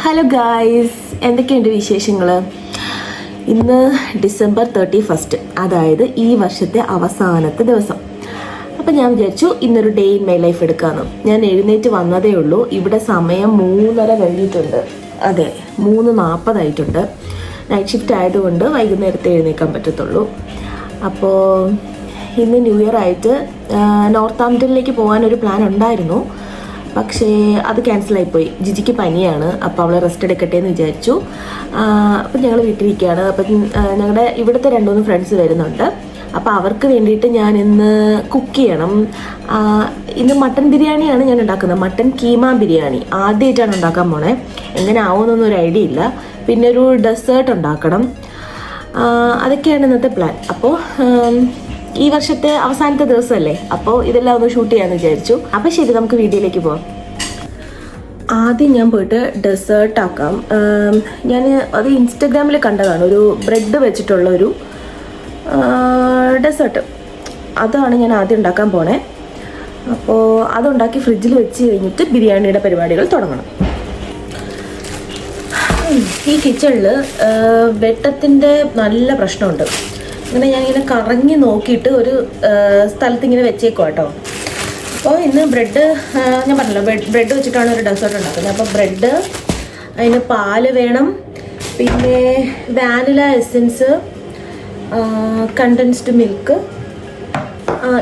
Hello guys, എന്തൊക്കെയുണ്ട് വിശേഷങ്ങൾ? ഇന്ന് ഡിസംബർ 31, അതായത് ഈ വർഷത്തെ അവസാനത്തെ ദിവസം. അപ്പം ഞാൻ വിചാരിച്ചു ഇന്നൊരു ഡേ ഇൻ മൈ ലൈഫ് എടുക്കാമെന്ന്. ഞാൻ എഴുന്നേറ്റ് വന്നതേ ഉള്ളൂ. ഇവിടെ സമയം 3:30 കഴിഞ്ഞിട്ടുണ്ട്. അതെ, 3:40 നൈറ്റ് ഷിഫ്റ്റ് ആയതുകൊണ്ട് വൈകുന്നേരത്തെ എഴുന്നേൽക്കാൻ പറ്റത്തുള്ളൂ. അപ്പോൾ ഇന്ന് ന്യൂ ഇയർ ആയിട്ട് നോർത്ത് ആംപ്ടണിലേക്ക് പോകാനൊരു പ്ലാൻ ഉണ്ടായിരുന്നു. പക്ഷേ അത് ക്യാൻസലായിപ്പോയി. ജിജിക്ക് പനിയാണ്, അപ്പോൾ അവൾ റെസ്റ്റ് എടുക്കട്ടെ എന്ന് വിചാരിച്ചു. അപ്പം ഞങ്ങൾ വീട്ടിലിരിക്കുകയാണ്. അപ്പം ഞങ്ങളുടെ ഇവിടുത്തെ 2-3 ഫ്രണ്ട്സ് വരുന്നുണ്ട്. അപ്പോൾ അവർക്ക് വേണ്ടിയിട്ട് ഞാൻ ഇന്ന് കുക്ക് ചെയ്യണം. ഇന്ന് മട്ടൻ ബിരിയാണിയാണ് ഞാൻ ഉണ്ടാക്കുന്നത്. മട്ടൻ കീമ ബിരിയാണി ആദ്യമായിട്ടാണ് ഉണ്ടാക്കാൻ പോണേ. എങ്ങനെ ആവുമെന്നൊന്നും ഒരു ഐഡിയ ഇല്ല. പിന്നെ ഒരു ഡെസേർട്ട് ഉണ്ടാക്കണം. അതൊക്കെയാണ് ഇന്നത്തെ പ്ലാൻ. അപ്പോൾ ഈ വർഷത്തെ അവസാനത്തെ ദിവസമല്ലേ, അപ്പോൾ ഇതെല്ലാം ഒന്ന് ഷൂട്ട് ചെയ്യാമെന്ന് വിചാരിച്ചു. അപ്പോൾ ശരി, നമുക്ക് വീഡിയോയിലേക്ക് പോകാം. ആദ്യം ഞാൻ പോയിട്ട് ഡെസേർട്ട് ആക്കാം. ഞാൻ അത് ഇൻസ്റ്റഗ്രാമിൽ കണ്ടതാണ്, ഒരു ബ്രെഡ് വെച്ചിട്ടുള്ള ഒരു ഡെസേർട്ട്. അതാണ് ഞാൻ ആദ്യം ഉണ്ടാക്കാൻ പോണേ. അപ്പോൾ അതുണ്ടാക്കി ഫ്രിഡ്ജിൽ വെച്ച് കഴിഞ്ഞിട്ട് ബിരിയാണിയുടെ പരിപാടികൾ തുടങ്ങണം. ഈ കിച്ചണിൽ വെട്ടത്തിൻ്റെ നല്ല പ്രശ്നമുണ്ട്. അങ്ങനെ ഞാനിങ്ങനെ കറങ്ങി നോക്കിയിട്ട് ഒരു സ്ഥലത്ത് ഇങ്ങനെ വെച്ചേക്കും കേട്ടോ. അപ്പോൾ ഇന്ന് ബ്രെഡ്, ഞാൻ പറഞ്ഞല്ലോ ബ്രെഡ് വെച്ചിട്ടാണ് ഒരു ഡെസേർട്ട് ഉണ്ടാക്കുന്നത്. അപ്പോൾ ബ്രെഡ്, അതിന് പാല് വേണം, പിന്നെ വാനില എസൻസ്, കണ്ടൻസ്ഡ് മിൽക്ക്,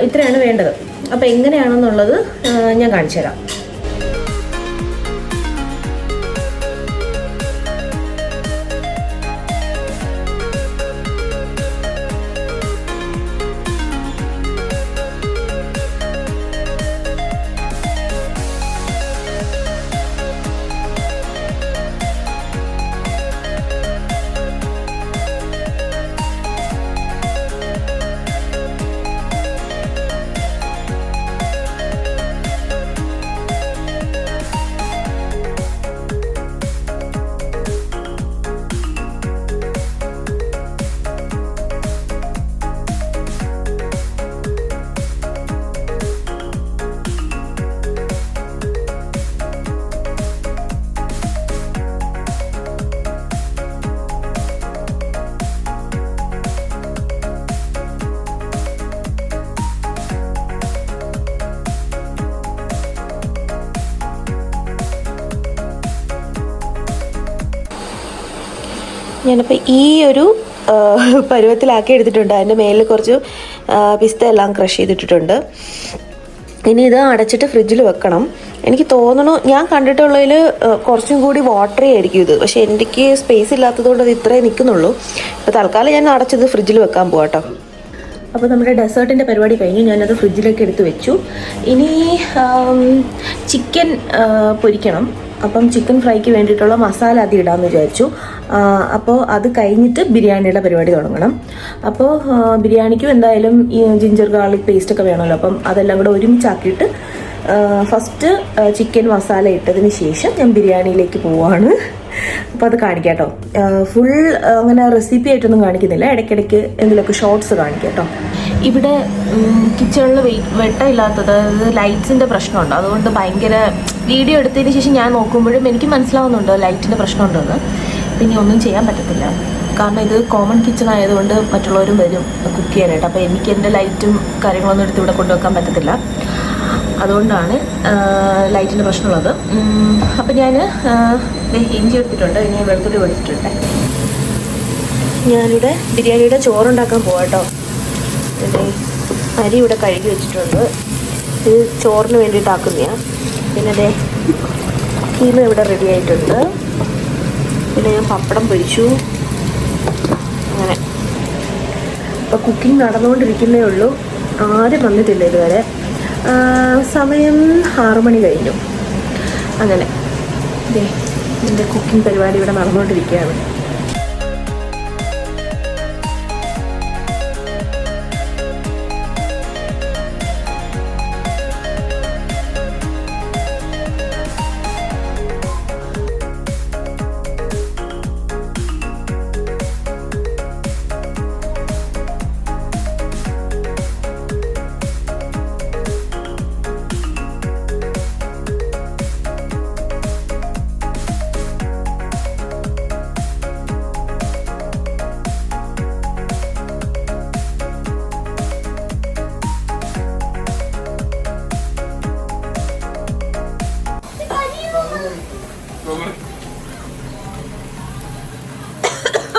ഇത്രയാണ് വേണ്ടത്. അപ്പോൾ എങ്ങനെയാണെന്നുള്ളത് ഞാൻ കാണിച്ചു തരാം. ഞാനിപ്പോൾ ഈ ഒരു പരുവത്തിലാക്കി എടുത്തിട്ടുണ്ട്. അതിൻ്റെ മേലിൽ കുറച്ച് പിസ്ത എല്ലാം ക്രഷ് ചെയ്തിട്ടിട്ടുണ്ട്. ഇനി ഇത് അടച്ചിട്ട് ഫ്രിഡ്ജിൽ വെക്കണം. എനിക്ക് തോന്നണു, ഞാൻ കണ്ടിട്ടുള്ളതിൽ കുറച്ചും കൂടി വാട്ടറി ആയിരിക്കും ഇത്. പക്ഷേ എനിക്ക് സ്പേസ് ഇല്ലാത്തതുകൊണ്ട് അത് ഇത്രേ നിൽക്കുന്നുള്ളൂ. ഇപ്പോൾ തൽക്കാലം ഞാൻ അടച്ചത് ഫ്രിഡ്ജിൽ വെക്കാൻ പോകാം. അപ്പോൾ നമ്മുടെ ഡെസേർട്ടിൻ്റെ പരിപാടി കഴിഞ്ഞ് ഞാനത് ഫ്രിഡ്ജിലേക്ക് എടുത്ത് വെച്ചു. ഇനി ചിക്കൻ പൊരിക്കണം. അപ്പം ചിക്കൻ ഫ്രൈക്ക് വേണ്ടിയിട്ടുള്ള മസാല ആദ്യം ഇടാമെന്ന് വിചാരിച്ചു. അപ്പോൾ അത് കഴിഞ്ഞിട്ട് ബിരിയാണിയുടെ പരിപാടി തുടങ്ങണം. അപ്പോൾ ബിരിയാണിക്കും എന്തായാലും ഈ ജിഞ്ചർ ഗാർലിക് പേസ്റ്റൊക്കെ വേണമല്ലോ. അപ്പം അതെല്ലാം കൂടെ ഒരുമിച്ചാക്കിയിട്ട് ഫസ്റ്റ് ചിക്കൻ മസാല ഇട്ടതിന് ശേഷം ഞാൻ ബിരിയാണിയിലേക്ക് പോവാണ്. അപ്പോൾ അത് കാണിക്കാം കേട്ടോ. ഫുൾ അങ്ങനെ റെസിപ്പി ആയിട്ടൊന്നും കാണിക്കുന്നില്ല, ഇടയ്ക്കിടയ്ക്ക് എന്തെങ്കിലുമൊക്കെ ഷോർട്സ് കാണിക്കാം കേട്ടോ. ഇവിടെ കിച്ചണിൽ വെട്ടമില്ലാത്തത്, ലൈറ്റ്സിൻ്റെ പ്രശ്നമുണ്ട്. അതുകൊണ്ട് ഭയങ്കര വീഡിയോ എടുത്തതിന് ശേഷം ഞാൻ നോക്കുമ്പോഴും എനിക്ക് മനസ്സിലാവുന്നുണ്ട് ലൈറ്റിൻ്റെ പ്രശ്നമുണ്ടെന്ന്. പിന്നെ ഒന്നും ചെയ്യാൻ പറ്റത്തില്ല, കാരണം ഇത് കോമൺ കിച്ചൺ ആയതുകൊണ്ട് മറ്റുള്ളവരും വരും കുക്ക് ചെയ്യാനായിട്ട്. അപ്പോൾ എനിക്ക് എൻ്റെ ലൈറ്റും കാര്യങ്ങളൊന്നും എടുത്ത് ഇവിടെ കൊണ്ടുവെക്കാൻ പറ്റത്തില്ല. അതുകൊണ്ടാണ് ലൈറ്റിൻ്റെ പ്രശ്നമുള്ളത്. അപ്പം ഞാൻ ഇഞ്ചി എടുത്തിട്ടുണ്ട്, ഇനി വെളുത്തുള്ളി എടുത്തിട്ടുണ്ട്. ഞാനിവിടെ ബിരിയാണിയുടെ ചോറുണ്ടാക്കാൻ പോവാം കേട്ടോ. പിന്നെ അരി ഇവിടെ കഴുകി വെച്ചിട്ടുണ്ട്. ഇത് ചോറിന് വേണ്ടിയിട്ടാക്കുന്നതാണ്. പിന്നെ അതെ കീമ ഇവിടെ റെഡി ആയിട്ടുണ്ട്. പിന്നെ ഞാൻ പപ്പടം പൊരിച്ചു. അങ്ങനെ ഇപ്പോൾ കുക്കിംഗ് നടന്നുകൊണ്ടിരിക്കുന്നേ ഉള്ളൂ. ആരും വന്നിട്ടില്ല ഇതുവരെ. സമയം 6 മണി കഴിഞ്ഞു. അങ്ങനെ എൻ്റെ കുക്കിംഗ് പരിപാടി ഇവിടെ നടന്നുകൊണ്ടിരിക്കുകയാണ്.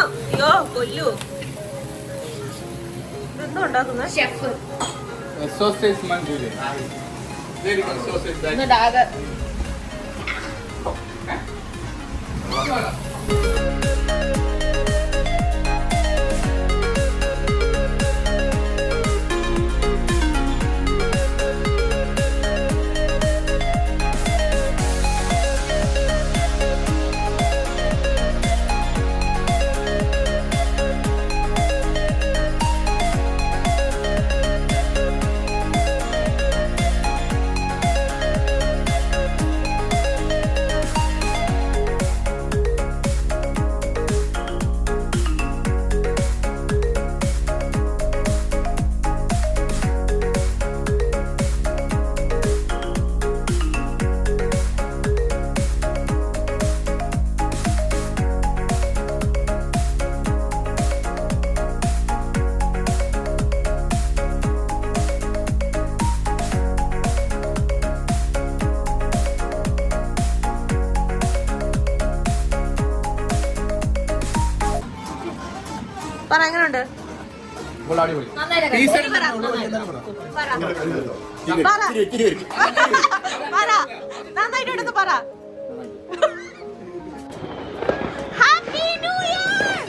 അയ്യോ കൊല്ലു. ഇതെന്തോ ഉണ്ടാക്കുന്നത്? Chef sausage Manchurian. Very good sausage. പറ എങ്ങനെയുണ്ട്? നന്നായിട്ടുണ്ടെന്ന് പറ. Happy new year.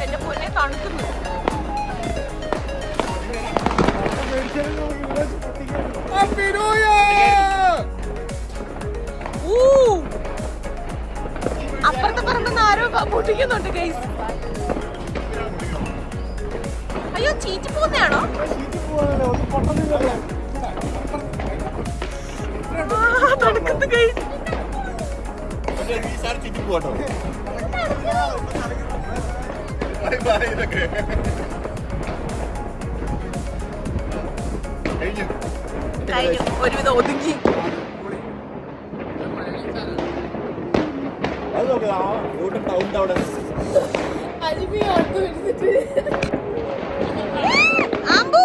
എന്റെ പൊന്നെ തണുക്കുന്നു. അപ്പുറത്തെ പറമ്പെന്ന് ആരോ പൊട്ടിക്കുന്നുണ്ട് ഗൈസ്. അയ്യോ ചീറ്റി പോകുന്നതാണോ? തണുക്കുന്നു ഗൈസ്. കഴിഞ്ഞു ഒരുവിധം ഒതുങ്ങി. ആമ്പു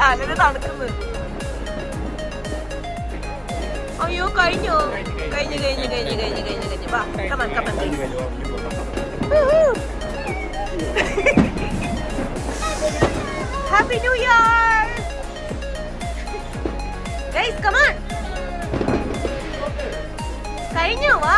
അങ്ങനെ തണുക്കുന്നു. അയ്യോ കഴിഞ്ഞു കഴിഞ്ഞു കഴിഞ്ഞു കഴിഞ്ഞു കഴിഞ്ഞു കഴിഞ്ഞു കഴിഞ്ഞു. വാ come on come on happy new year guys. Come on കഴിഞ്ഞു. വാ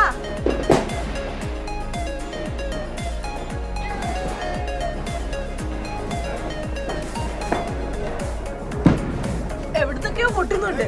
എവിടത്തൊക്കെയോ പൊട്ടുന്നുണ്ട്.